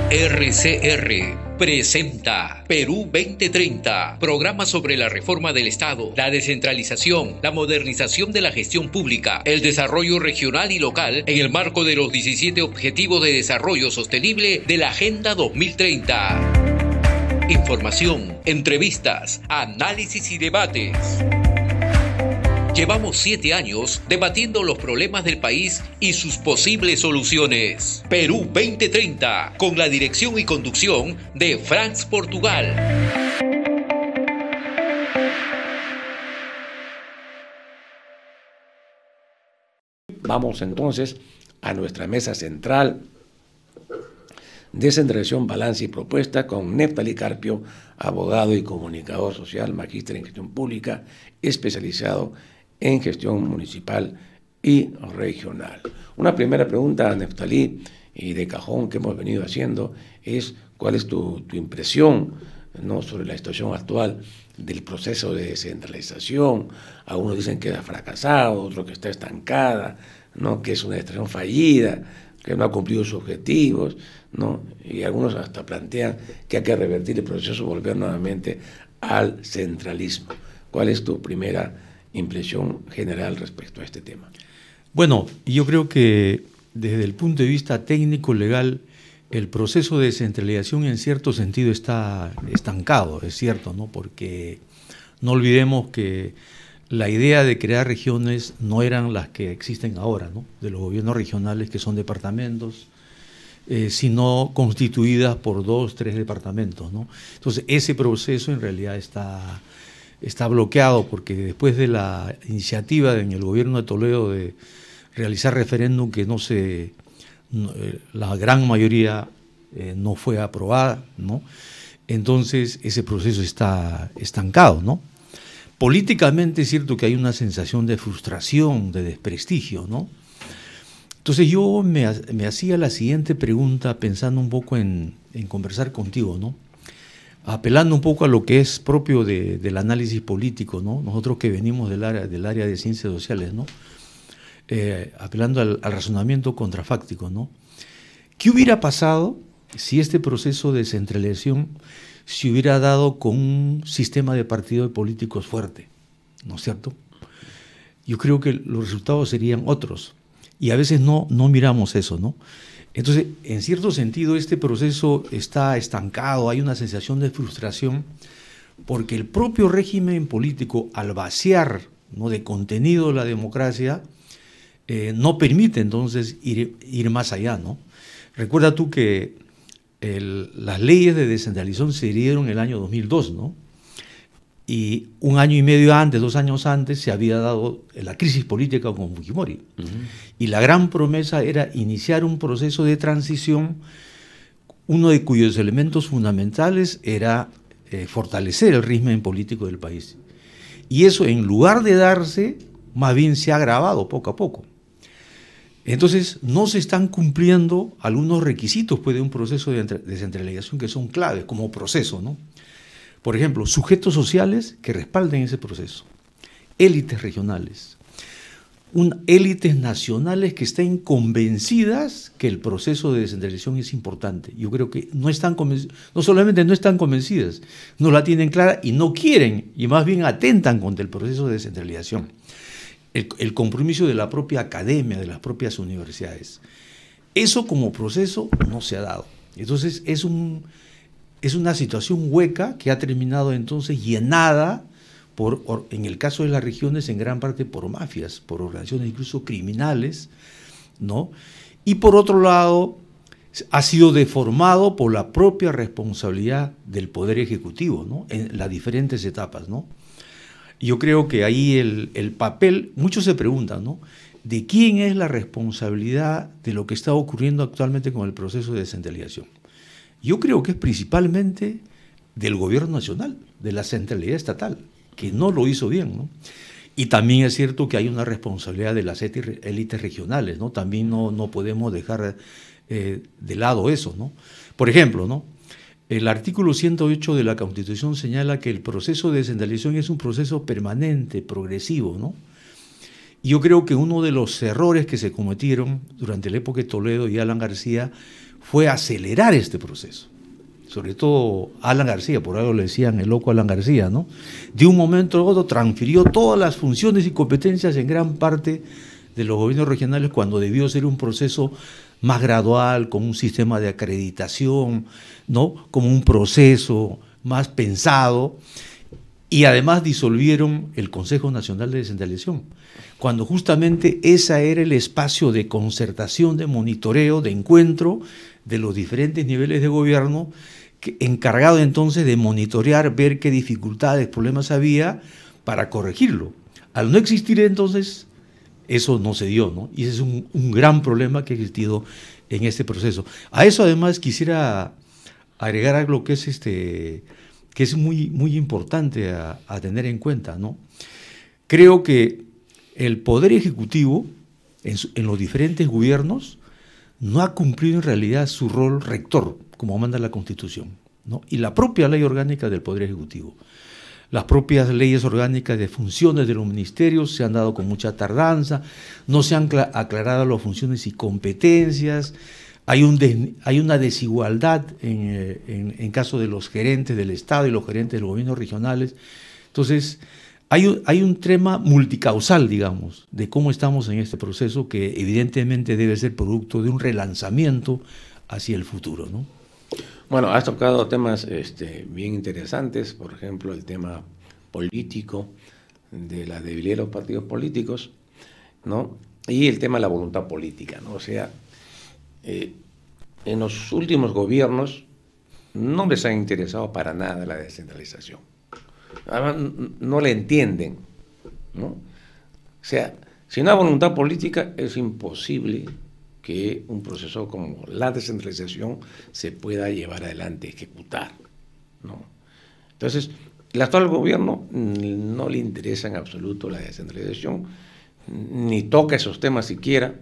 RCR presenta Perú 2030, programa sobre la reforma del Estado, la descentralización, la modernización de la gestión pública, el desarrollo regional y local en el marco de los 17 Objetivos de Desarrollo Sostenible de la Agenda 2030. Información, entrevistas, análisis y debates. Llevamos 7 años debatiendo los problemas del país y sus posibles soluciones. Perú 2030, con la dirección y conducción de Franz Portugal. Vamos entonces a nuestra mesa central, Descentralización, Balance y Propuesta, con Neftalí Carpio, abogado y comunicador social, magíster en gestión pública, especializado en gestión municipal y regional. Una primera pregunta, Neftalí, y de cajón que hemos venido haciendo, es ¿cuál es tu impresión, ¿no?, sobre la situación actual del proceso de descentralización? Algunos dicen que ha fracasado, otros que está estancada, ¿no?, que es una gestión fallida, que no ha cumplido sus objetivos, ¿no?, y algunos hasta plantean que hay que revertir el proceso, volver nuevamente al centralismo. ¿Cuál es tu primera impresión general respecto a este tema? Bueno, yo creo que desde el punto de vista técnico-legal, el proceso de descentralización en cierto sentido está estancado, es cierto, ¿no? Porque no olvidemos que la idea de crear regiones no eran las que existen ahora, ¿no?, de los gobiernos regionales, que son departamentos, sino constituidas por 2, 3 departamentos, ¿no? Entonces, ese proceso en realidad está bloqueado, porque después de la iniciativa en el gobierno de Toledo de realizar referéndum que la gran mayoría no fue aprobada, ¿no?, entonces ese proceso está estancado, ¿no? Políticamente es cierto que hay una sensación de frustración, de desprestigio, ¿no? Entonces yo me hacía la siguiente pregunta, pensando un poco en conversar contigo, ¿no?, apelando un poco a lo que es propio del análisis político, ¿no?, nosotros que venimos del área de ciencias sociales, ¿no?, apelando al razonamiento contrafáctico, ¿no? ¿Qué hubiera pasado si este proceso de descentralización se hubiera dado con un sistema de partidos políticos fuerte, ¿no es cierto? Yo creo que los resultados serían otros, y a veces no miramos eso, ¿no? Entonces, en cierto sentido, este proceso está estancado, hay una sensación de frustración, porque el propio régimen político, al vaciar, ¿no?, de contenido la democracia, no permite entonces ir más allá, ¿no? Recuerda tú que las leyes de descentralización se dieron en el año 2002, ¿no? Y un año y medio antes, 2 años antes, se había dado la crisis política con Fujimori. Y la gran promesa era iniciar un proceso de transición, uno de cuyos elementos fundamentales era fortalecer el régimen político del país. Y eso, en lugar de darse, más bien se ha agravado poco a poco. Entonces, no se están cumpliendo algunos requisitos, pues, de un proceso de descentralización que son claves como proceso, ¿no? Por ejemplo, sujetos sociales que respalden ese proceso, élites regionales, élites nacionales que estén convencidas que el proceso de descentralización es importante. Yo creo que no solamente no están convencidas, no la tienen clara y no quieren, y más bien atentan contra el proceso de descentralización. El compromiso de la propia academia, de las propias universidades. Eso como proceso no se ha dado. Entonces es una situación hueca que ha terminado entonces llenada en el caso de las regiones, en gran parte por mafias, por organizaciones incluso criminales, ¿no? Y por otro lado, ha sido deformado por la propia responsabilidad del Poder Ejecutivo, ¿no?, en las diferentes etapas, ¿no? Yo creo que ahí el papel, muchos se preguntan, ¿no?, ¿de quién es la responsabilidad de lo que está ocurriendo actualmente con el proceso de descentralización? Yo creo que es principalmente del gobierno nacional, de la centralidad estatal, que no lo hizo bien, ¿no? Y también es cierto que hay una responsabilidad de las élites regionales, ¿no? También no podemos dejar de lado eso, ¿no? Por ejemplo, ¿no?, el artículo 108 de la Constitución señala que el proceso de descentralización es un proceso permanente, progresivo, ¿no? Yo creo que uno de los errores que se cometieron durante la época de Toledo y Alan García fue acelerar este proceso. Sobre todo Alan García, por algo le decían el loco Alan García, ¿no? De un momento a otro transfirió todas las funciones y competencias en gran parte de los gobiernos regionales cuando debió ser un proceso más gradual, con un sistema de acreditación, ¿no? Como un proceso más pensado, y además disolvieron el Consejo Nacional de Descentralización, cuando justamente ese era el espacio de concertación, de monitoreo, de encuentro de los diferentes niveles de gobierno, encargado entonces de monitorear, ver qué dificultades, problemas había para corregirlo. Al no existir entonces, eso no se dio, ¿no? Y ese es un gran problema que ha existido en este proceso. A eso además quisiera agregar algo que es muy importante a tener en cuenta, ¿no? Creo que el Poder Ejecutivo, en los diferentes gobiernos, no ha cumplido en realidad su rol rector, como manda la Constitución, ¿no? Y la propia ley orgánica del Poder Ejecutivo. Las propias leyes orgánicas de funciones de los ministerios se han dado con mucha tardanza, no se han aclarado las funciones y competencias, hay una desigualdad en caso de los gerentes del Estado y los gerentes de los gobiernos regionales. Entonces, hay un tema multicausal, digamos, de cómo estamos en este proceso que evidentemente debe ser producto de un relanzamiento hacia el futuro, ¿no? Bueno, has tocado temas bien interesantes, por ejemplo, el tema político, de la debilidad de los partidos políticos, ¿no? Y el tema de la voluntad política, ¿no? O sea, en los últimos gobiernos no les ha interesado para nada la descentralización. Además, no la entienden, ¿no? O sea, sin una voluntad política es imposible que un proceso como la descentralización se pueda llevar adelante, ejecutar, ¿no? Entonces, el actual gobierno no le interesa en absoluto la descentralización, ni toca esos temas siquiera,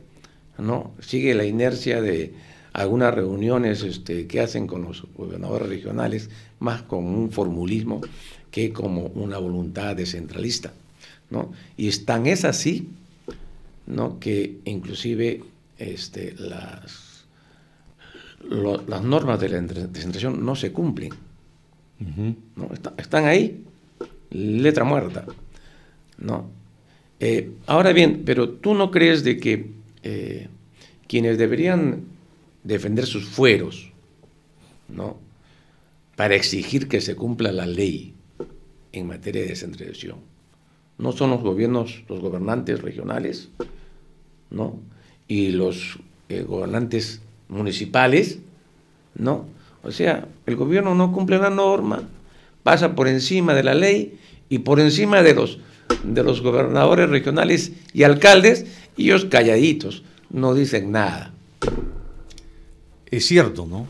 ¿no? Sigue la inercia de algunas reuniones que hacen con los gobernadores regionales, más con un formulismo que como una voluntad descentralista, ¿no? Y es así, ¿no? Que inclusive las normas de la descentralización no se cumplen, ¿no? Están ahí, letra muerta, ¿no? Ahora bien, pero tú no crees de que quienes deberían defender sus fueros, ¿no? Para exigir que se cumpla la ley en materia de descentralización, no son los gobernantes regionales, ¿no? Y los gobernantes municipales, ¿no? O sea, el gobierno no cumple la norma, pasa por encima de la ley y por encima de los gobernadores regionales y alcaldes, y ellos calladitos, no dicen nada. Es cierto, ¿no?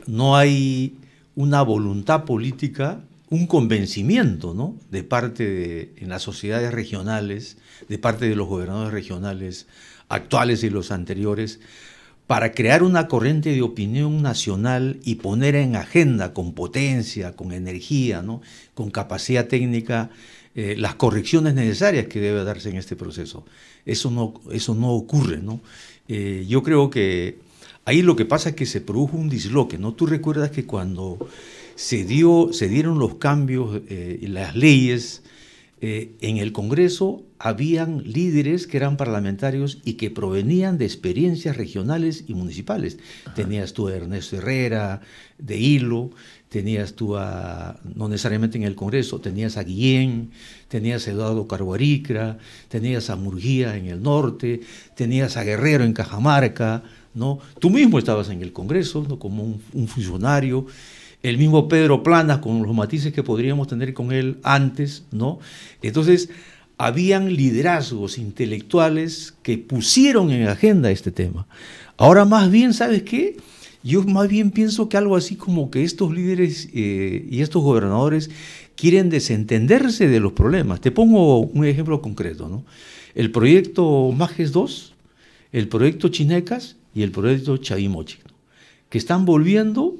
No hay una voluntad política, un convencimiento, ¿no? De parte en las sociedades regionales, de parte de los gobernadores regionales actuales y los anteriores, para crear una corriente de opinión nacional y poner en agenda con potencia, con energía, ¿no? Con capacidad técnica, las correcciones necesarias que debe darse en este proceso. Eso no ocurre, ¿no? Yo creo que ahí lo que pasa es que se produjo un disloque, ¿no? Tú recuerdas que cuando se dieron los cambios y las leyes, en el Congreso habían líderes que eran parlamentarios y que provenían de experiencias regionales y municipales. Ajá. Tenías tú a Ernesto Herrera de Hilo, tenías tú no necesariamente en el Congreso, tenías a Guillén, tenías a Eduardo Carhuaricra, tenías a Murguía en el norte, tenías a Guerrero en Cajamarca, ¿no? Tú mismo estabas en el Congreso, ¿no? Como un funcionario. El mismo Pedro Planas, con los matices que podríamos tener con él antes, ¿no? Entonces, habían liderazgos intelectuales que pusieron en agenda este tema. Ahora más bien, ¿sabes qué? Yo más bien pienso que algo así como que estos líderes y estos gobernadores quieren desentenderse de los problemas. Te pongo un ejemplo concreto, ¿no? El proyecto Majes 2, el proyecto Chinecas y el proyecto Chavimochic, ¿no? Que están volviendo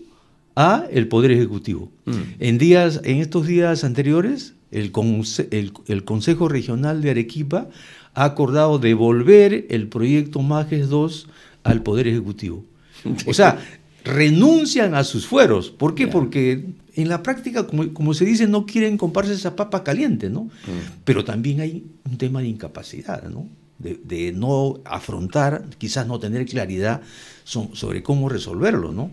a el Poder Ejecutivo. En estos días anteriores, el Consejo Regional de Arequipa ha acordado devolver el proyecto Majes 2 al Poder Ejecutivo. O sea, renuncian a sus fueros. ¿Por qué? Porque en la práctica, como se dice, no quieren comprarse esa papa caliente, ¿no? Pero también hay un tema de incapacidad, ¿no? De no afrontar, quizás no tener claridad sobre cómo resolverlo, ¿no?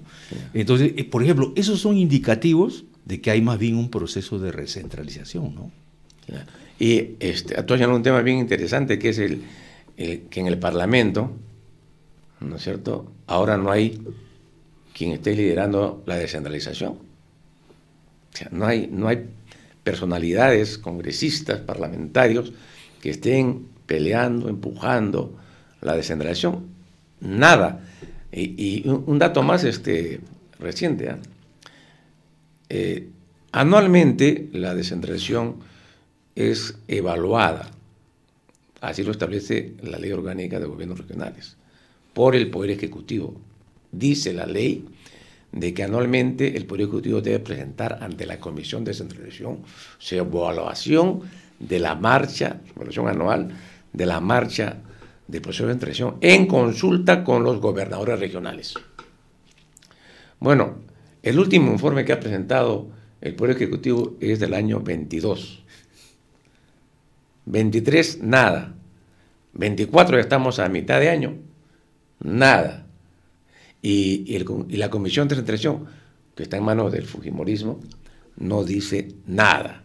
Entonces, por ejemplo, esos son indicativos de que hay más bien un proceso de recentralización, ¿no? Y tú has llamado un tema bien interesante, que es el que en el Parlamento, ¿no es cierto?, ahora no hay quien esté liderando la descentralización. O sea, no hay personalidades, congresistas, parlamentarios que estén peleando, empujando la descentralización. Nada. Y un dato más reciente. Anualmente la descentralización es evaluada, así lo establece la Ley Orgánica de Gobiernos Regionales, por el Poder Ejecutivo. Dice la ley de que anualmente el Poder Ejecutivo debe presentar ante la Comisión de Descentralización su evaluación de la marcha, su evaluación anual de la marcha del proceso de descentralización en consulta con los gobernadores regionales. Bueno, el último informe que ha presentado el Poder Ejecutivo es del año 22. 23, nada. 24 ya estamos a mitad de año, nada. Y la Comisión de Descentralización, que está en manos del fujimorismo, no dice nada.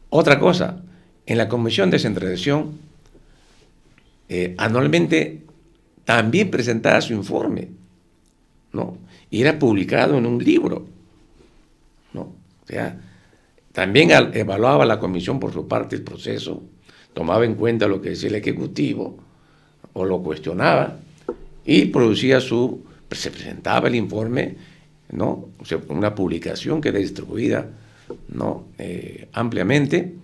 Otra cosa, en la Comisión de Descentralización, anualmente también presentaba su informe, ¿no? Y era publicado en un libro, ¿no? O sea, también evaluaba la comisión por su parte el proceso, tomaba en cuenta lo que decía el Ejecutivo o lo cuestionaba y se presentaba el informe, ¿no? O sea, una publicación que era distribuida, ¿no? Ampliamente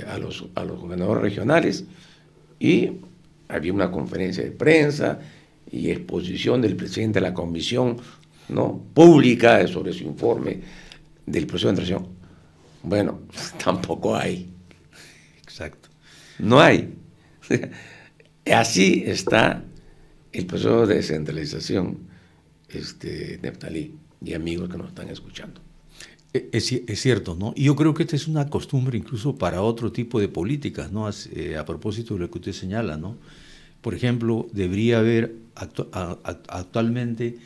a los gobernadores regionales, y había una conferencia de prensa y exposición del presidente de la comisión, ¿no?, pública sobre su informe del proceso de transición. Bueno, tampoco hay. Exacto. No hay. Así está el proceso de descentralización, Neftalí y amigos que nos están escuchando. Es cierto, ¿no? Y yo creo que esta es una costumbre incluso para otro tipo de políticas, ¿no? A propósito de lo que usted señala, ¿no? Por ejemplo, debería haber actualmente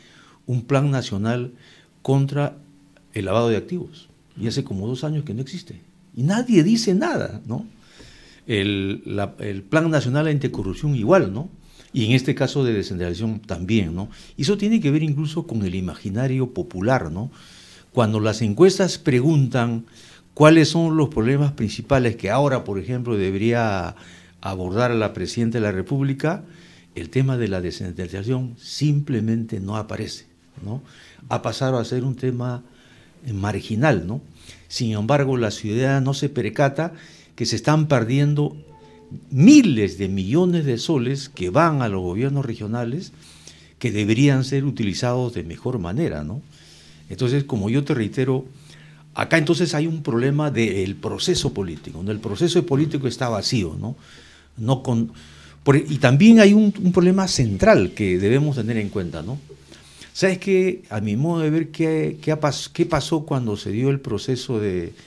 un plan nacional contra el lavado de activos. Y hace como 2 años que no existe. Y nadie dice nada, ¿no? El plan nacional anticorrupción igual, ¿no? Y en este caso de descentralización también, ¿no? Y eso tiene que ver incluso con el imaginario popular, ¿no? Cuando las encuestas preguntan cuáles son los problemas principales que ahora, por ejemplo, debería abordar la Presidenta de la República, el tema de la descentralización simplemente no aparece, ¿no? Ha pasado a ser un tema marginal, ¿no? Sin embargo, la ciudad no se percata que se están perdiendo miles de millones de soles que van a los gobiernos regionales, que deberían ser utilizados de mejor manera, ¿no? Entonces, como yo te reitero, acá entonces hay un problema del proceso político, ¿no? El proceso político está vacío, ¿no? Y también hay un problema central que debemos tener en cuenta, ¿no? ¿Sabes qué? A mi modo de ver, ¿qué pasó cuando se dio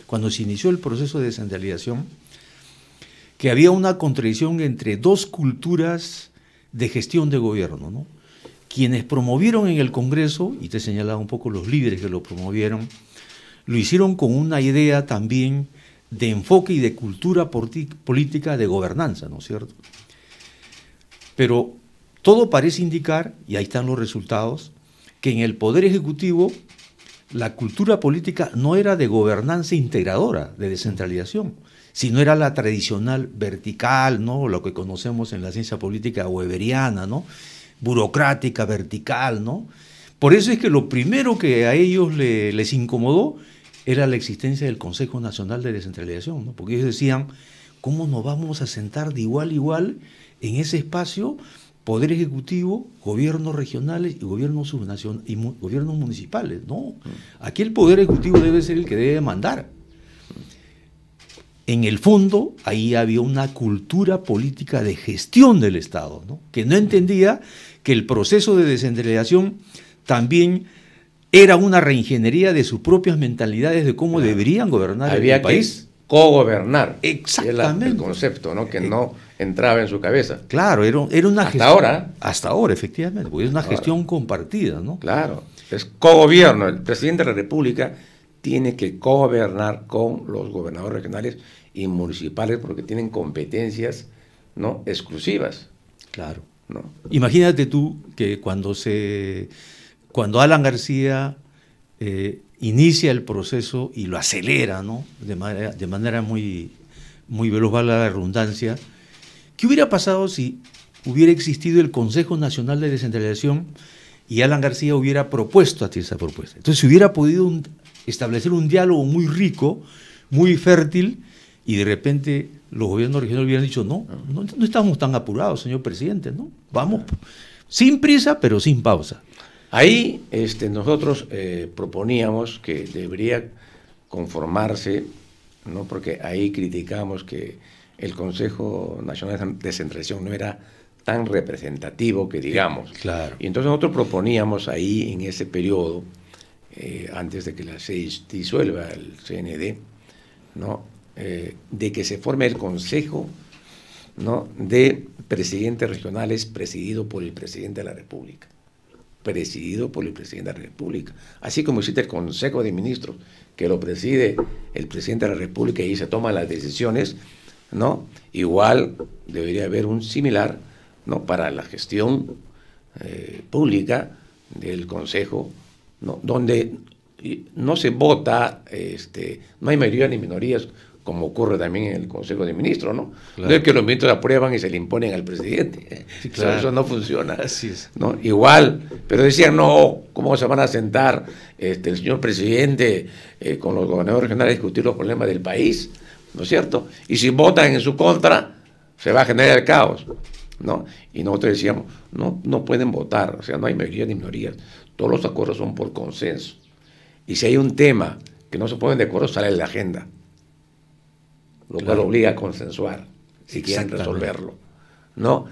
cuando se inició el proceso de descentralización? Que había una contradicción entre 2 culturas de gestión de gobierno, ¿no? Quienes promovieron en el Congreso, y te señalaba un poco los líderes que lo promovieron, lo hicieron con una idea también de enfoque y de cultura política de gobernanza, ¿no es cierto? Pero todo parece indicar, y ahí están los resultados, que en el Poder Ejecutivo la cultura política no era de gobernanza integradora, de descentralización, sino era la tradicional vertical, ¿no? Lo que conocemos en la ciencia política weberiana, ¿no? Burocrática, vertical, ¿no? Por eso es que lo primero que a ellos les incomodó era la existencia del Consejo Nacional de Descentralización, ¿no? Porque ellos decían, ¿cómo nos vamos a sentar de igual a igual en ese espacio Poder Ejecutivo, gobiernos regionales y gobiernos gobiernos municipales? No, aquí el Poder Ejecutivo debe ser el que debe mandar. en el fondo ahí había una cultura política de gestión del Estado, ¿no? Que no entendía que el proceso de descentralización también era una reingeniería de sus propias mentalidades de cómo deberían gobernar el país. Co-gobernar. Exactamente. El concepto, ¿no? Que no entraba en su cabeza. Claro, era una hasta gestión. Ahora. Hasta ahora, efectivamente, porque es una gestión compartida, ¿no? Claro, es co-gobierno. El presidente de la República tiene que co-gobernar con los gobernadores regionales y municipales porque tienen competencias, ¿no?, exclusivas. Claro. ¿No? Imagínate tú que cuando Alan García inicia el proceso y lo acelera, ¿no?, de manera muy, muy veloz, valga la redundancia, ¿qué hubiera pasado si hubiera existido el Consejo Nacional de Descentralización y Alan García hubiera propuesto a ti esa propuesta? Entonces se hubiera podido establecer un diálogo muy rico, muy fértil, y de repente los gobiernos regionales hubieran dicho, no estamos tan apurados, señor presidente, ¿no? Vamos sin prisa, pero sin pausa. Ahí nosotros proponíamos que debería conformarse, ¿no?, porque ahí criticamos que el Consejo Nacional de Descentralización no era tan representativo que digamos. Claro. Y entonces nosotros proponíamos ahí en ese periodo, antes de que se disuelva el CND, ¿no?, de que se forme el Consejo, ¿no?, de Presidentes Regionales presidido por el Presidente de la República. Presidido por el Presidente de la República. Así como existe el Consejo de Ministros, que lo preside el Presidente de la República y se toman las decisiones, ¿no? Igual debería haber un similar, ¿no?, para la gestión pública del Consejo, ¿no?, donde no se vota, no hay mayoría ni minorías, como ocurre también en el Consejo de Ministros, ¿no? Claro. No es que los ministros aprueban y se le imponen al presidente. Sí, claro. Eso no funciona. Así es. ¿No? Igual, pero decían, no, ¿cómo se van a sentar el señor presidente con los gobernadores regionales a discutir los problemas del país? ¿No es cierto? Y si votan en su contra, se va a generar el caos, ¿no? Y nosotros decíamos, no pueden votar, o sea, no hay mayoría ni minorías, todos los acuerdos son por consenso. Y si hay un tema que no se ponen de acuerdo, sale de la agenda, lo cual obliga a consensuar si quieren resolverlo, ¿no?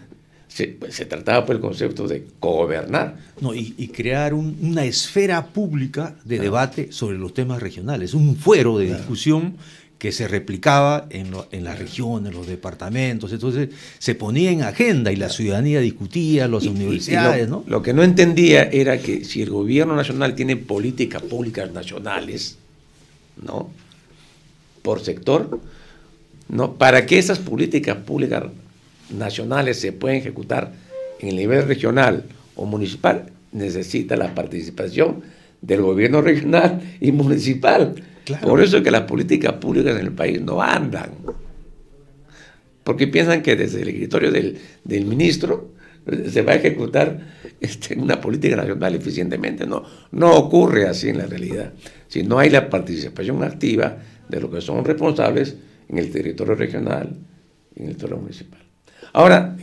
Se trataba por el concepto de gobernar. No, y crear una esfera pública de debate sobre los temas regionales, un fuero de discusión que se replicaba en la región, en los departamentos. Entonces se ponía en agenda y la ciudadanía discutía, las universidades, ¿no? Lo que no entendía era que si el gobierno nacional tiene políticas públicas nacionales, ¿no?, por sector, ¿no?, para que esas políticas públicas nacionales se puedan ejecutar en el nivel regional o municipal, necesita la participación del gobierno regional y municipal. Claro. Por eso es que las políticas públicas en el país no andan, porque piensan que desde el escritorio del ministro se va a ejecutar una política nacional eficientemente. No ocurre así en la realidad, si no hay la participación activa de los que son responsables en el territorio regional y en el territorio municipal. Ahora,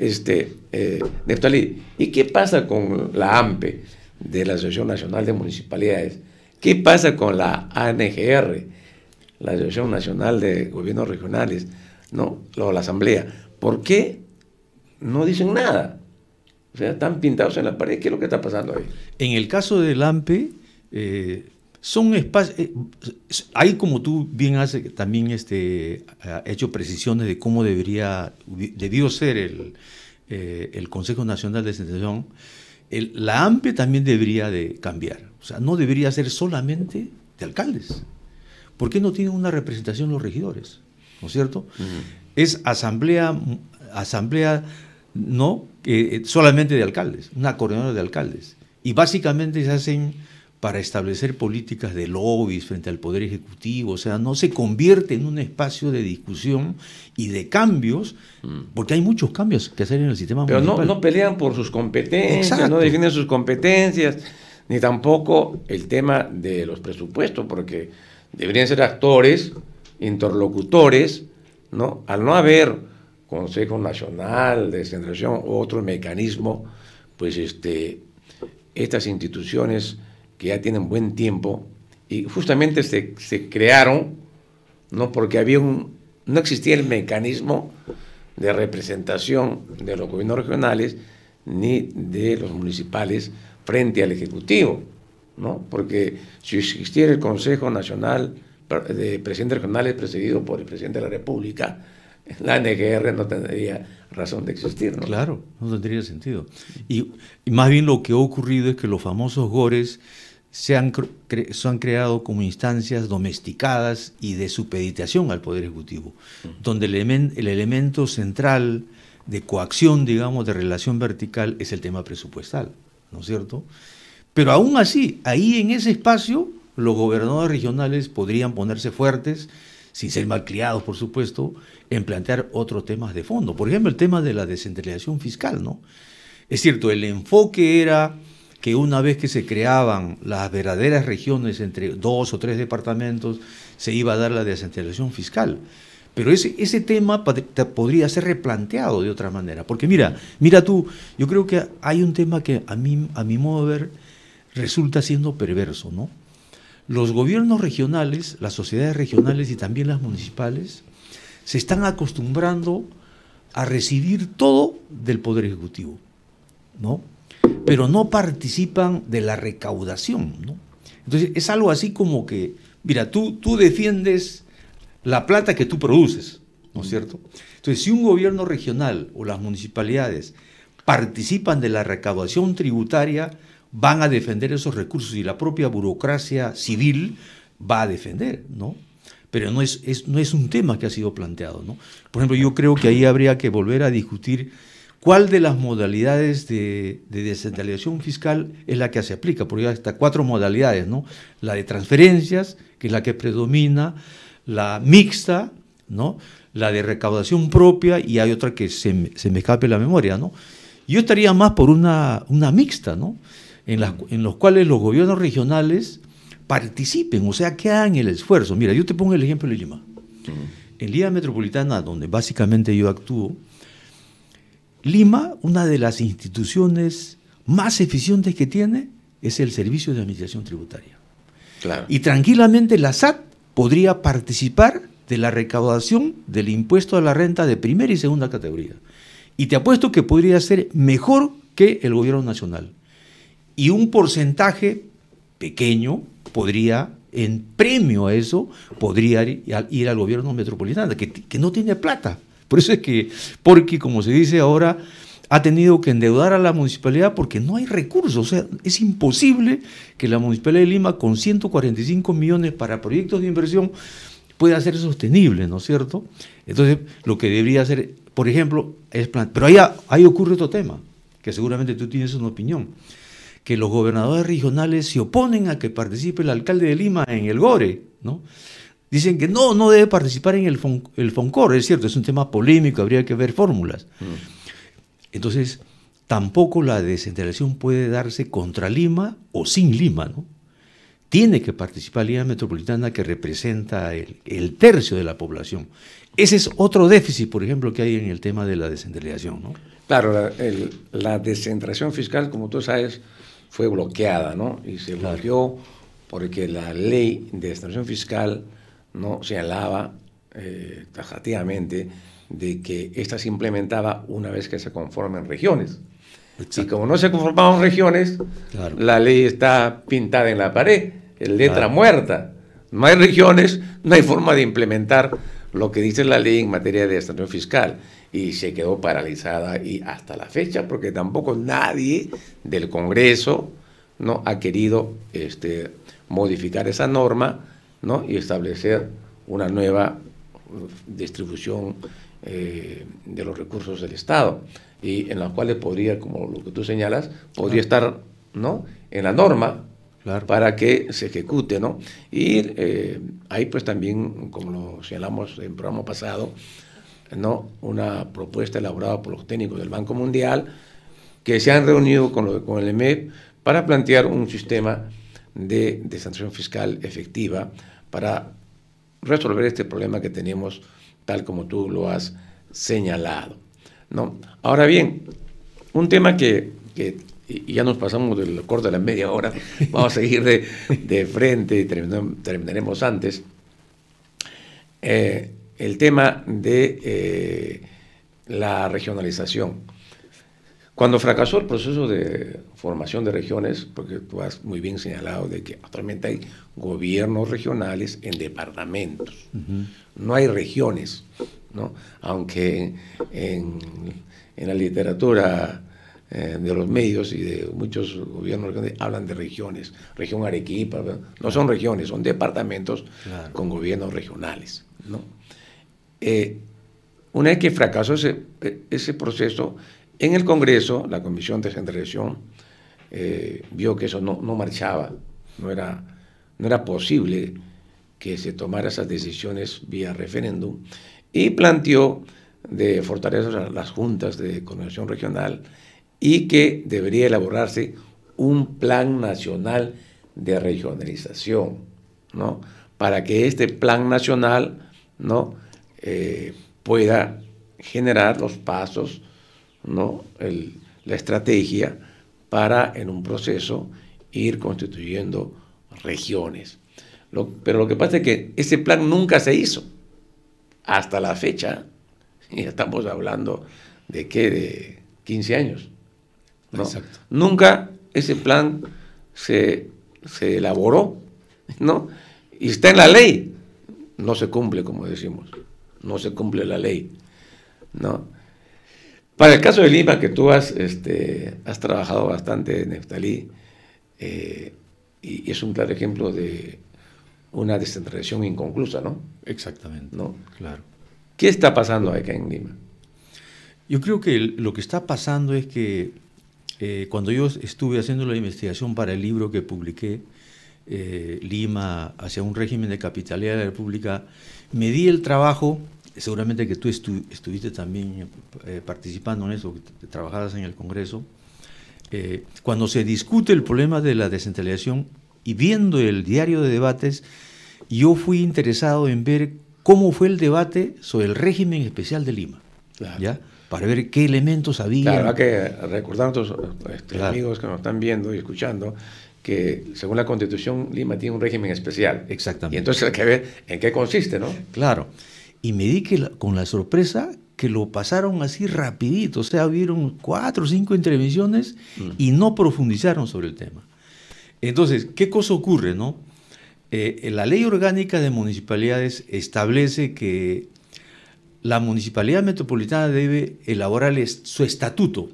Neftalí, ¿y qué pasa con la AMPE de la Asociación Nacional de Municipalidades? ¿Qué pasa con la ANGR, la Asociación Nacional de Gobiernos Regionales, ¿no?, o la Asamblea? ¿Por qué no dicen nada? O sea, están pintados en la pared. ¿Qué es lo que está pasando ahí? En el caso del AMPE, son espacios, ahí como tú bien has también hecho precisiones de cómo debió ser el Consejo Nacional de Descentralización. La AMPE también debería de cambiar, o sea, no debería ser solamente de alcaldes. ¿Por qué no tienen una representación los regidores? ¿No es cierto? Es asamblea no solamente de alcaldes, una coordinadora de alcaldes. Y básicamente se hacen para establecer políticas de lobbies frente al Poder Ejecutivo, o sea, no se convierte en un espacio de discusión y de cambios, porque hay muchos cambios que hacer en el sistema municipal. Pero no pelean por sus competencias, exacto, no definen sus competencias, ni tampoco el tema de los presupuestos, porque deberían ser actores, interlocutores, ¿no? Al no haber Consejo Nacional de Descentralización u otro mecanismo, pues estas instituciones que ya tienen buen tiempo y justamente se crearon, ¿no?, porque había un no existía el mecanismo de representación de los gobiernos regionales ni de los municipales frente al Ejecutivo, ¿no? Porque si existiera el Consejo Nacional de Presidentes Regionales presidido por el Presidente de la República, la NGR no tendría razón de existir, ¿no? Claro, no tendría sentido. Y más bien lo que ha ocurrido es que los famosos GORES se han creado como instancias domesticadas y de supeditación al Poder Ejecutivo, donde el elemento central de coacción, digamos, de relación vertical es el tema presupuestal, ¿no es cierto? Pero aún así, ahí en ese espacio, los gobernadores regionales podrían ponerse fuertes, sin ser malcriados, por supuesto, en plantear otros temas de fondo. Por ejemplo, el tema de la descentralización fiscal, ¿no? Es cierto, el enfoque era que una vez que se creaban las verdaderas regiones entre 2 o 3 departamentos, se iba a dar la descentralización fiscal. Pero ese tema podría ser replanteado de otra manera. Porque mira tú, yo creo que hay un tema que a mi modo de ver resulta siendo perverso, ¿no? Los gobiernos regionales, las sociedades regionales y también las municipales se están acostumbrando a recibir todo del Poder Ejecutivo, ¿no? Pero no participan de la recaudación, ¿no? Entonces es algo así como que, mira, tú defiendes la plata que tú produces, ¿no es cierto? Entonces, si un gobierno regional o las municipalidades participan de la recaudación tributaria, van a defender esos recursos y la propia burocracia civil va a defender, ¿no? Pero no es un tema que ha sido planteado, ¿no? Por ejemplo, yo creo que ahí habría que volver a discutir cuál de las modalidades de descentralización fiscal es la que se aplica, porque hay hasta 4 modalidades, ¿no? La de transferencias, que es la que predomina, la mixta, ¿no? La de recaudación propia, y hay otra que se me escape la memoria, ¿no? Yo estaría más por una mixta, ¿no? En los cuales los gobiernos regionales participen, o sea, que hagan el esfuerzo. Mira, yo te pongo el ejemplo de Lima. En Lima Metropolitana, donde básicamente yo actúo, Lima, una de las instituciones más eficientes que tiene es el Servicio de Administración Tributaria. Claro. Y tranquilamente la SAT podría participar de la recaudación del impuesto a la renta de primera y segunda categoría. Y te apuesto que podría ser mejor que el gobierno nacional. Y un porcentaje pequeño podría, en premio a eso, podría ir al gobierno metropolitano, que no tiene plata. Por eso es que, porque como se dice ahora, ha tenido que endeudar a la municipalidad porque no hay recursos. O sea, es imposible que la Municipalidad de Lima, con 145 millones para proyectos de inversión, pueda ser sostenible, ¿no es cierto? Entonces, lo que debería hacer, por ejemplo, es pero ahí ocurre otro tema, que seguramente tú tienes una opinión, que los gobernadores regionales se oponen a que participe el alcalde de Lima en el GORE, ¿no? Dicen que no debe participar en el FONCOR, es cierto, es un tema polémico, habría que ver fórmulas. Entonces, tampoco la descentralización puede darse contra Lima o sin Lima, ¿no? Tiene que participar Lima Metropolitana, que representa el tercio de la población. Ese es otro déficit, por ejemplo, que hay en el tema de la descentralización, ¿no? Claro, la descentralización fiscal, como tú sabes, fue bloqueada, ¿no? Y se bloqueó porque la ley de descentralización fiscal no señalaba tajativamente de que ésta se implementaba una vez que se conformen regiones. Exacto. Y como no se conformaban regiones, claro, la ley está pintada en la pared, en letra muerta. No hay regiones, no hay forma de implementar lo que dice la ley en materia de descentralización fiscal. Y se quedó paralizada y hasta la fecha, porque tampoco nadie del Congreso no ha querido modificar esa norma, ¿no? Y establecer una nueva distribución de los recursos del Estado, y en las cuales podría, como lo que tú señalas, podría estar, ¿no?, en la norma, claro, para que se ejecute, ¿no? Y hay pues también, como lo señalamos en el programa pasado, ¿no?, una propuesta elaborada por los técnicos del Banco Mundial, que se han reunido con el EMEP para plantear un sistema de descentralización fiscal efectiva para resolver este problema que tenemos, tal como tú lo has señalado, ¿no? Ahora bien, un tema que y ya nos pasamos del corte de la media hora, vamos a seguir de frente y terminaremos antes. el tema de la regionalización. Cuando fracasó el proceso de formación de regiones, porque tú has muy bien señalado de que actualmente hay gobiernos regionales en departamentos, no hay regiones, ¿no? Aunque en la literatura de los medios y de muchos gobiernos regionales hablan de regiones, región Arequipa, no son regiones, son departamentos con gobiernos regionales, ¿no? Una vez que fracasó ese proceso, en el Congreso, la Comisión de Descentralización vio que eso no marchaba, no era posible que se tomara esas decisiones vía referéndum, y planteó de fortalecer las juntas de coordinación regional y que debería elaborarse un plan nacional de regionalización, ¿no? Para que este plan nacional, ¿no? Pueda generar los pasos, ¿no? La estrategia para en un proceso ir constituyendo regiones. Pero lo que pasa es que ese plan nunca se hizo hasta la fecha, y estamos hablando de ¿qué? De 15 años, ¿no? Exacto. Nunca ese plan se elaboró, ¿no? Y está en la ley, no se cumple, como decimos, no se cumple la ley, ¿no? Para el caso de Lima, que tú has trabajado bastante, Neftalí, y es un claro ejemplo de una descentralización inconclusa, ¿no? Exactamente, ¿no? Claro. ¿Qué está pasando acá en Lima? Yo creo que lo que está pasando es que cuando yo estuve haciendo la investigación para el libro que publiqué, Lima hacia un régimen de capitalidad de la República, me di el trabajo, seguramente que tú estuviste también participando en eso, que trabajabas en el Congreso, cuando se discute el problema de la descentralización y viendo el diario de debates, yo fui interesado en ver cómo fue el debate sobre el régimen especial de Lima, Claro. ¿ya? Para ver qué elementos había. Claro, hay que recordar a nuestros Claro. amigos que nos están viendo y escuchando que según la Constitución Lima tiene un régimen especial. Exactamente. Y entonces hay que ver en qué consiste, ¿no? Claro. Y me di con la sorpresa que lo pasaron así rapidito, o sea, hubieron 4 o 5 intervenciones y no profundizaron sobre el tema. Entonces, ¿qué cosa ocurre, no? La Ley Orgánica de Municipalidades establece que la Municipalidad Metropolitana debe elaborar su estatuto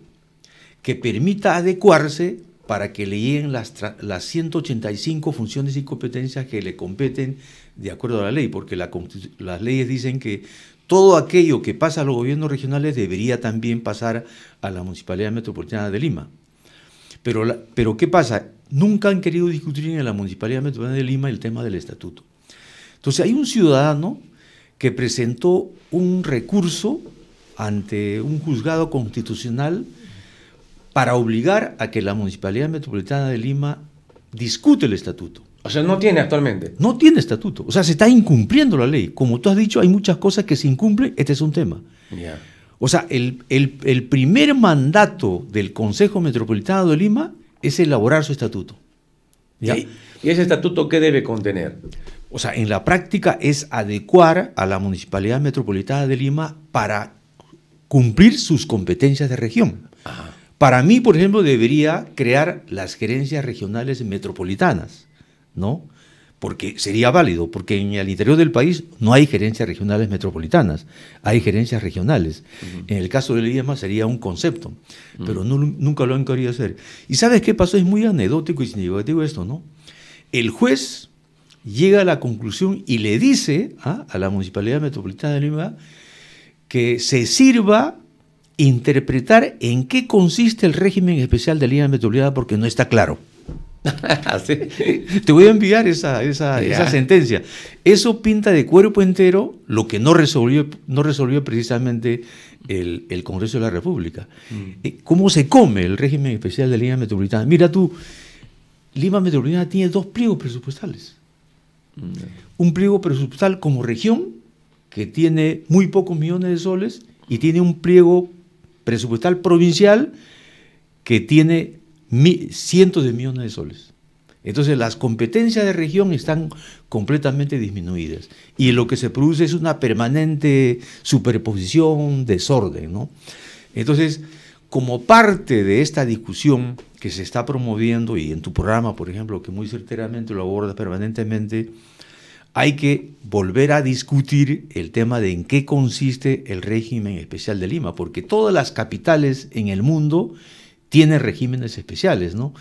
que permita adecuarse para que le lleguen las 185 funciones y competencias que le competen de acuerdo a la ley, porque las leyes dicen que todo aquello que pasa a los gobiernos regionales debería también pasar a la Municipalidad Metropolitana de Lima. Pero ¿qué pasa? Nunca han querido discutir en la Municipalidad Metropolitana de Lima el tema del estatuto. Entonces hay un ciudadano que presentó un recurso ante un juzgado constitucional para obligar a que la Municipalidad Metropolitana de Lima discute el estatuto. O sea, no tiene actualmente. No tiene estatuto, o sea, se está incumpliendo la ley. Como tú has dicho, hay muchas cosas que se incumplen, este es un tema. Yeah. O sea, el primer mandato del Consejo Metropolitano de Lima es elaborar su estatuto. ¿Ya? ¿Y ese estatuto qué debe contener? O sea, en la práctica es adecuar a la Municipalidad Metropolitana de Lima para cumplir sus competencias de región. Ajá. Para mí, por ejemplo, debería crear las gerencias regionales metropolitanas, ¿no? Porque sería válido, porque en el interior del país no hay gerencias regionales metropolitanas, hay gerencias regionales. En el caso de Lima sería un concepto, pero nunca lo han querido hacer. ¿Y sabes qué pasó? Es muy anecdótico y significativo esto, ¿no? El juez llega a la conclusión y le dice a la Municipalidad Metropolitana de Lima que se sirva interpretar en qué consiste el régimen especial de Lima Metropolitana porque no está claro. ¿Sí? Te voy a enviar esa sentencia. Eso pinta de cuerpo entero lo que no resolvió precisamente el Congreso de la República. ¿Cómo se come el régimen especial de Lima Metropolitana? Mira tú, Lima Metropolitana tiene 2 pliegos presupuestales. Un pliego presupuestal como región, que tiene muy pocos millones de soles, y tiene un pliego presupuestal provincial que tiene cientos de millones de soles. Entonces las competencias de región están completamente disminuidas y lo que se produce es una permanente superposición, desorden, ¿no? Entonces, como parte de esta discusión que se está promoviendo, y en tu programa, por ejemplo, que muy certeramente lo abordas permanentemente, hay que volver a discutir el tema de en qué consiste el régimen especial de Lima, porque todas las capitales en el mundo tienen regímenes especiales, ¿no?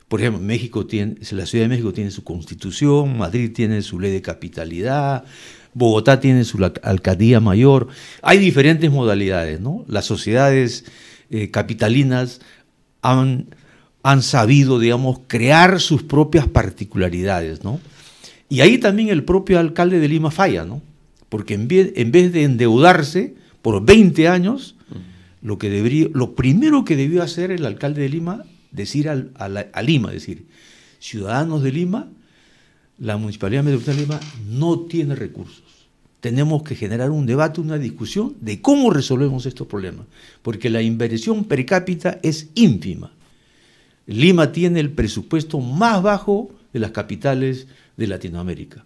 Por ejemplo, la Ciudad de México tiene su constitución, Madrid tiene su ley de capitalidad, Bogotá tiene su alcaldía mayor. Hay diferentes modalidades, ¿no? Las sociedades capitalinas han sabido, digamos, crear sus propias particularidades, ¿no? Y ahí también el propio alcalde de Lima falla, ¿no? Porque en vez de endeudarse por 20 años, lo primero que debió hacer el alcalde de Lima, decir a Lima, ciudadanos de Lima, la Municipalidad Metropolitana de Lima no tiene recursos. Tenemos que generar un debate, una discusión de cómo resolvemos estos problemas, porque la inversión per cápita es ínfima. Lima tiene el presupuesto más bajo de las capitales de Latinoamérica.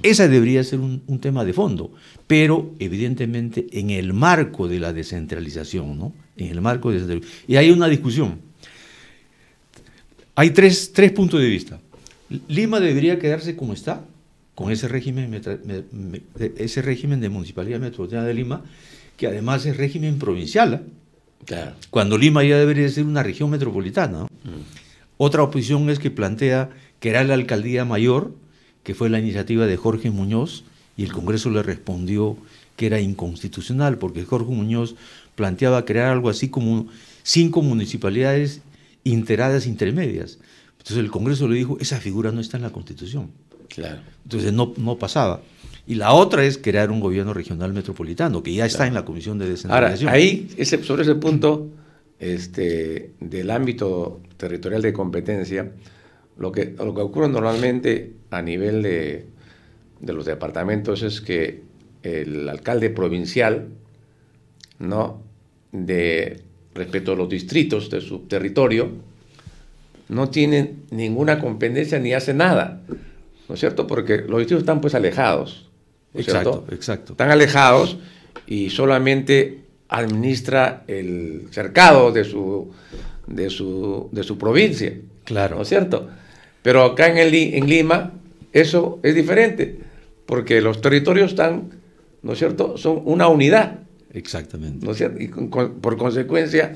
Ese debería ser un tema de fondo, pero evidentemente en el marco de la descentralización, ¿no? En el marco de la descentralización. Y hay una discusión. Hay tres puntos de vista. Lima debería quedarse como está, con ese régimen de Municipalidad Metropolitana de Lima, que además es régimen provincial, ¿eh? Claro. Cuando Lima ya debería ser una región metropolitana, ¿no? Otra oposición es que plantea crear la alcaldía mayor, que fue la iniciativa de Jorge Muñoz, y el Congreso le respondió que era inconstitucional, porque Jorge Muñoz planteaba crear algo así como 5 municipalidades integradas intermedias. Entonces el Congreso le dijo, esa figura no está en la Constitución. Claro. Entonces no pasaba. Y la otra es crear un gobierno regional metropolitano, que ya está en la Comisión de Descentralización. Ahora, ahí, sobre ese punto del ámbito territorial de competencia, lo que ocurre normalmente a nivel de los departamentos es que el alcalde provincial, ¿no?, respecto a los distritos de su territorio, no tiene ninguna competencia ni hace nada, ¿no es cierto? Porque los distritos están pues alejados, ¿no es cierto? Exacto. Están alejados y solamente administra el cercado de su provincia, Claro. ¿no es cierto? Pero acá en Lima eso es diferente, porque los territorios están, ¿no es cierto?, son una unidad. Exactamente. ¿No es cierto? Y por consecuencia,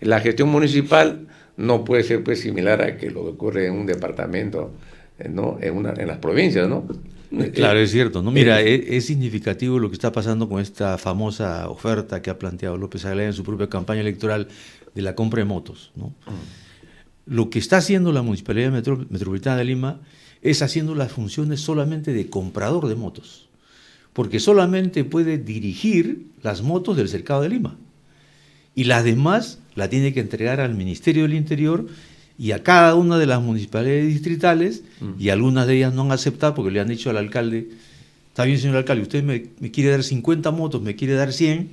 la gestión municipal no puede ser pues similar a que lo que ocurre en un departamento, ¿no?, en las provincias, ¿no? Claro, es cierto, ¿no? Mira, es significativo lo que está pasando con esta famosa oferta que ha planteado López Aliaga en su propia campaña electoral de la compra de motos, ¿no? Lo que está haciendo la Municipalidad Metropolitana de Lima es haciendo las funciones solamente de comprador de motos, porque solamente puede dirigir las motos del cercado de Lima y las demás la tiene que entregar al Ministerio del Interior y a cada una de las municipalidades distritales, y algunas de ellas no han aceptado porque le han dicho al alcalde, está bien, señor alcalde, usted me quiere dar 50 motos, me quiere dar 100,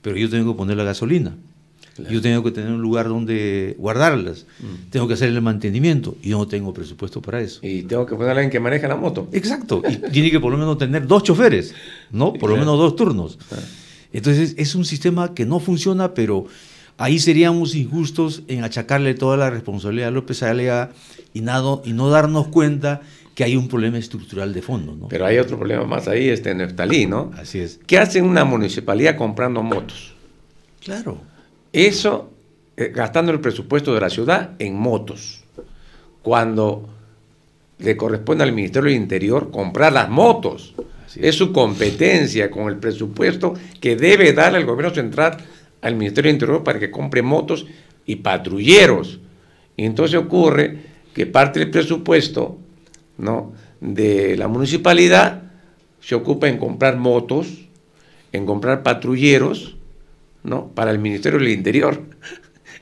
pero yo tengo que poner la gasolina. Claro. Yo tengo que tener un lugar donde guardarlas, tengo que hacer el mantenimiento y yo no tengo presupuesto para eso. Y tengo que poner a alguien que maneje la moto. Exacto, y tiene que por lo menos tener 2 choferes, ¿no? Por lo menos 2 turnos. Entonces es un sistema que no funciona, pero ahí seríamos injustos en achacarle toda la responsabilidad a López Aliaga y no darnos cuenta que hay un problema estructural de fondo, ¿no? Pero hay otro problema más ahí, Neftalí, ¿no? Así es. ¿Qué hace una municipalidad comprando motos? Claro. Eso, gastando el presupuesto de la ciudad en motos, cuando le corresponde al Ministerio del Interior comprar las motos. Es su competencia con el presupuesto que debe darle el gobierno central al Ministerio del Interior para que compre motos y patrulleros. Y entonces ocurre que parte del presupuesto, ¿no?, de la municipalidad se ocupa en comprar motos, en comprar patrulleros, ¿no?, para el Ministerio del Interior.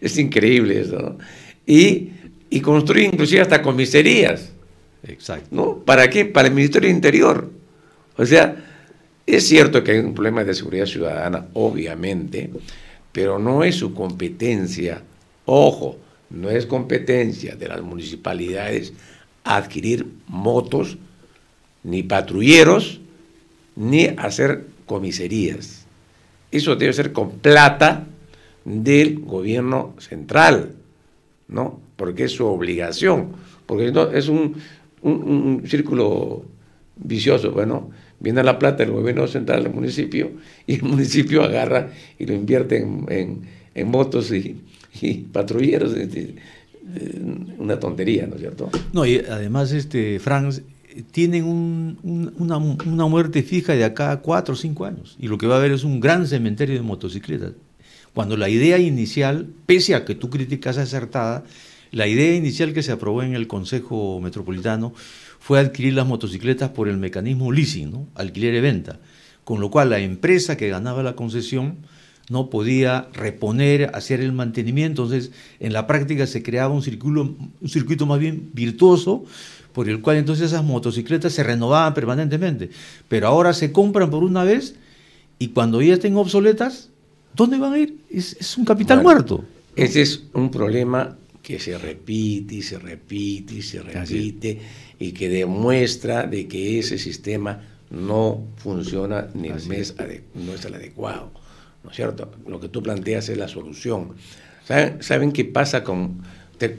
Es increíble eso, ¿no? Y construye inclusive hasta comisarías. Exacto. ¿No? ¿Para qué? Para el Ministerio del Interior. O sea, es cierto que hay un problema de seguridad ciudadana, obviamente, pero no es su competencia. Ojo, no es competencia de las municipalidades adquirir motos, ni patrulleros, ni hacer comisarías. Eso debe ser con plata del gobierno central, ¿no? Porque es su obligación, porque no, es un círculo vicioso. Bueno, viene la plata del gobierno central del municipio y el municipio agarra y lo invierte en motos y patrulleros. Una tontería, ¿no es cierto? No, y además, Franz, tienen una muerte fija de acá a 4 o 5 años, y lo que va a haber es un gran cementerio de motocicletas. Cuando la idea inicial, pese a que tú criticas acertada, la idea inicial que se aprobó en el Consejo Metropolitano fue adquirir las motocicletas por el mecanismo leasing, ¿no? Alquiler y venta, con lo cual la empresa que ganaba la concesión no podía reponer, hacer el mantenimiento. Entonces, en la práctica se creaba un circuito más bien virtuoso, por el cual entonces esas motocicletas se renovaban permanentemente. Pero ahora se compran por una vez y cuando ya estén obsoletas, ¿dónde van a ir? Es un capital muerto. Ese es un problema que se repite y se repite y se repite y que demuestra de que ese sistema no funciona ni no es el adecuado, ¿no es cierto? Lo que tú planteas es la solución. ¿Saben qué pasa con el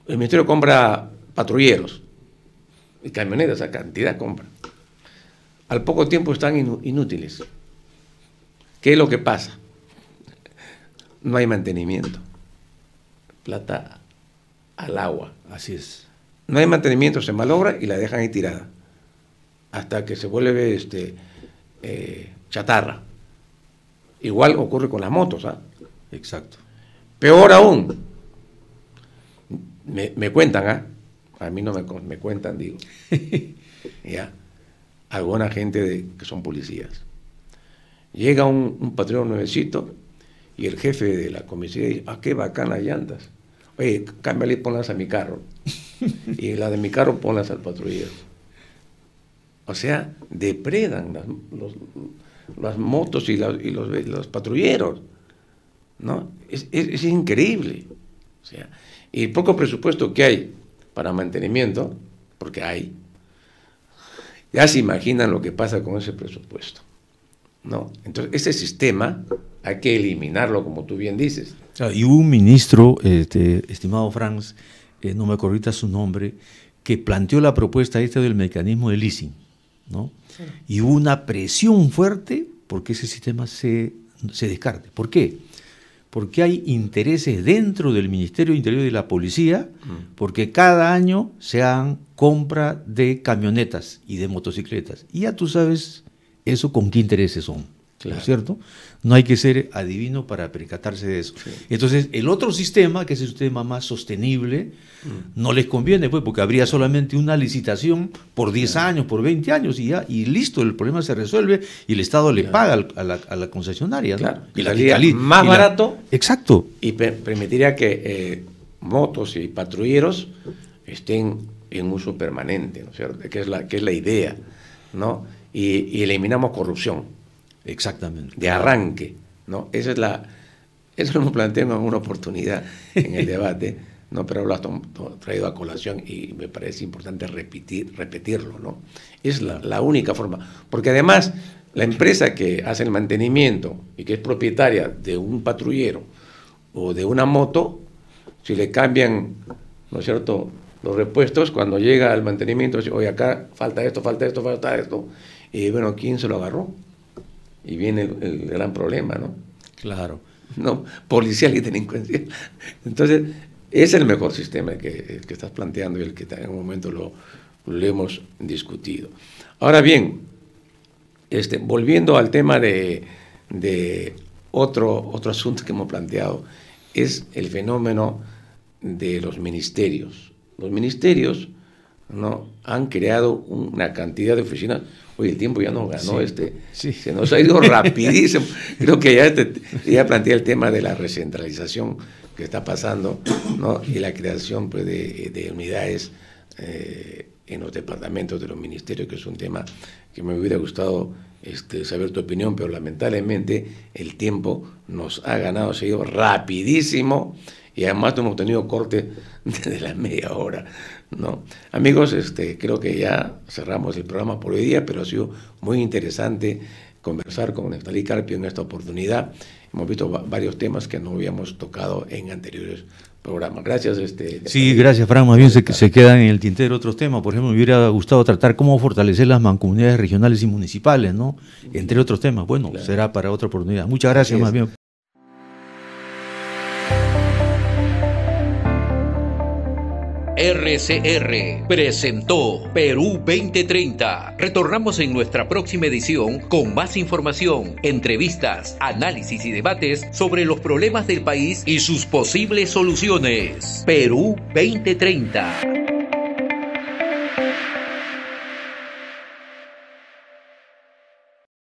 Ministerio compra patrulleros y camionetas, a cantidad compra? Al poco tiempo están inútiles. ¿Qué es lo que pasa? No hay mantenimiento. Plata al agua. Así es. No hay mantenimiento, se malogra y la dejan ahí tirada. Hasta que se vuelve chatarra. Igual ocurre con las motos, ¿ah? Exacto. Peor aún, me cuentan, ¿ah? A mí no me cuentan, digo. Ya. Alguna gente que son policías. Llega un patrullero nuevecito y el jefe de la comisaría dice: ¡ah, qué bacanas llantas! Oye, cámbiale y ponlas a mi carro. Y la de mi carro ponlas al patrullero. O sea, depredan las motos y los patrulleros, ¿no? Es increíble. O sea, y el poco presupuesto que hay para mantenimiento, porque hay, ya se imaginan lo que pasa con ese presupuesto, ¿no? Entonces, ese sistema hay que eliminarlo, como tú bien dices. Y hubo un ministro, estimado Franz, no me acuerdo ahorita su nombre, que planteó la propuesta esta del mecanismo de leasing, ¿no? Sí. Y hubo una presión fuerte porque ese sistema se descarte. ¿Por qué? Porque hay intereses dentro del Ministerio de Interior y de la Policía, porque cada año se hagan compra de camionetas y de motocicletas. Y ya tú sabes eso con qué intereses son, claro, ¿no es cierto? No hay que ser adivino para percatarse de eso. Sí. Entonces, el otro sistema, que es el sistema más sostenible, no les conviene, pues, porque habría solamente una licitación por 10 años, por 20 años, y listo, el problema se resuelve y el Estado le paga a la concesionaria, ¿no? Claro. Y la más barato. Exacto. Y permitiría que motos y patrulleros estén en uso permanente, ¿no es cierto? Que es la idea, ¿no? Y eliminamos corrupción. Exactamente. De arranque, ¿no? Eso lo hemos planteado en una oportunidad en el debate, ¿no? Pero lo has traído a colación y me parece importante repetirlo, ¿no? Es la única forma. Porque además, la empresa que hace el mantenimiento y que es propietaria de un patrullero o de una moto, si le cambian, ¿no es cierto?, los repuestos, cuando llega al mantenimiento, dice: oye, acá falta esto, y bueno, ¿quién se lo agarró? Y viene el gran problema, ¿no? Claro. ¿No? Policial y delincuencial. Entonces, es el mejor sistema que estás planteando y el que en un momento lo hemos discutido. Ahora bien, volviendo al tema de otro asunto que hemos planteado, es el fenómeno de los ministerios. Los ministerios, ¿no?, han creado una cantidad de oficinas. Oye, el tiempo ya nos ganó, se nos ha ido rapidísimo. Creo que ya planteé el tema de la recentralización que está pasando, ¿no?, y la creación, pues, de unidades en los departamentos de los ministerios, que es un tema que me hubiera gustado saber tu opinión, pero lamentablemente el tiempo nos ha ganado, se ha ido rapidísimo y además no hemos tenido corte de la media hora, ¿no? Amigos, creo que ya cerramos el programa por hoy día, pero ha sido muy interesante conversar con Neftalí Carpio en esta oportunidad. Hemos visto varios temas que no habíamos tocado en anteriores programas. Gracias. Sí, gracias, Fran. Más bien se quedan en el tintero otros temas. Por ejemplo, me hubiera gustado tratar cómo fortalecer las mancomunidades regionales y municipales, ¿no? Entre otros temas. Bueno, claro, será para otra oportunidad. Muchas gracias, más bien. RCR presentó Perú 2030. Retornamos en nuestra próxima edición con más información, entrevistas, análisis y debates sobre los problemas del país y sus posibles soluciones. Perú 2030.